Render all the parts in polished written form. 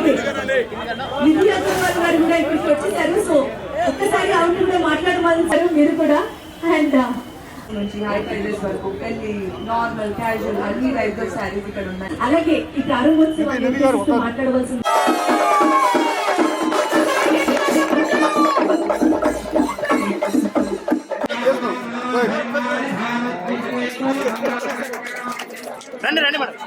అలాగే నిధి అగర్వాల్ గారు కూడా ఇక్కడికి వచ్చేసారు. సో ఒక్కసారి ఆవిడ కూడా మాట్లాడమన్నారు మీరు కూడా. అండ్ నుంచి హై ప్రైజెస్ వరకు పెళ్లి నార్మల్ క్యాజువల్ అన్ని టైప్ ఆఫ్ శారీస్ ఇక్కడ ఉన్నాయి. అలాగే ఈ ప్రారంభోత్సవం మాట్లాడవలసింది. రండి రండి madam.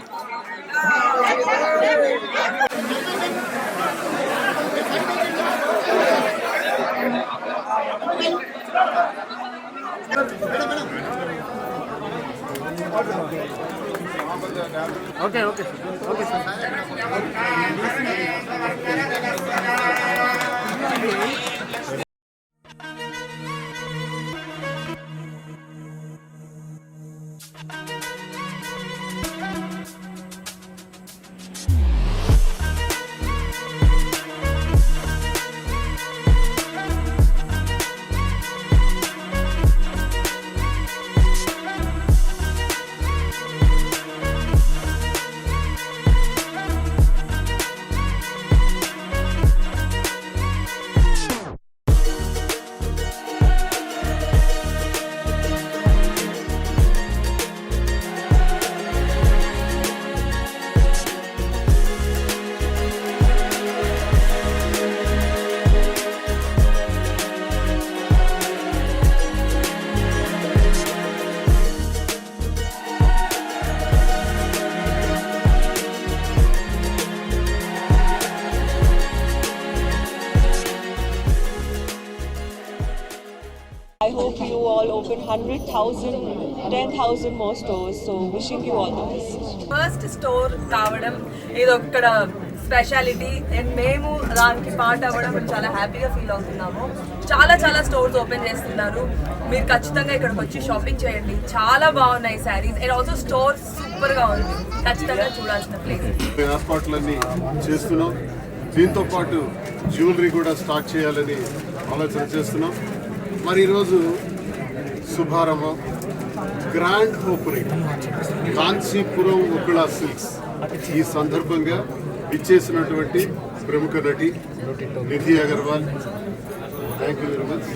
Okay okay sir okay sir. I hope you all open 100,000, 10,000 more stores. So wishing you all the best. First store కావడం ఇది ఒక్కడ స్పెషాలిటీ అండ్ మేము దానికి పార్ట్ అవ్వడం చాలా హ్యాపీగా ఫీల్ అవుతున్నాము. చాలా చాలా స్టోర్స్ ఓపెన్ చేస్తున్నారు. మీరు ఖచ్చితంగా ఇక్కడికి వచ్చి షాపింగ్ చేయండి. చాలా బాగున్నాయి saris and also store super గా ఉంది. ఖచ్చితంగా చూడాల్సిన ప్లేస్. ఏర్పాట్లన్నీ చేస్తున్నాం. దీంతో పాటు జ్యువెలరీ కూడా స్టార్ట్ చేయాలని ఆలోచన చేస్తున్నాం. మరి ఈరోజు శుభారంభం గ్రాండ్ ఓపెనింగ్ కాంచీపురం ఉక్కుళ సిల్క్స్. ఈ సందర్భంగా ఇచ్చేసినటువంటి ప్రముఖ నటి Nidhi Agarwal, thank you very much.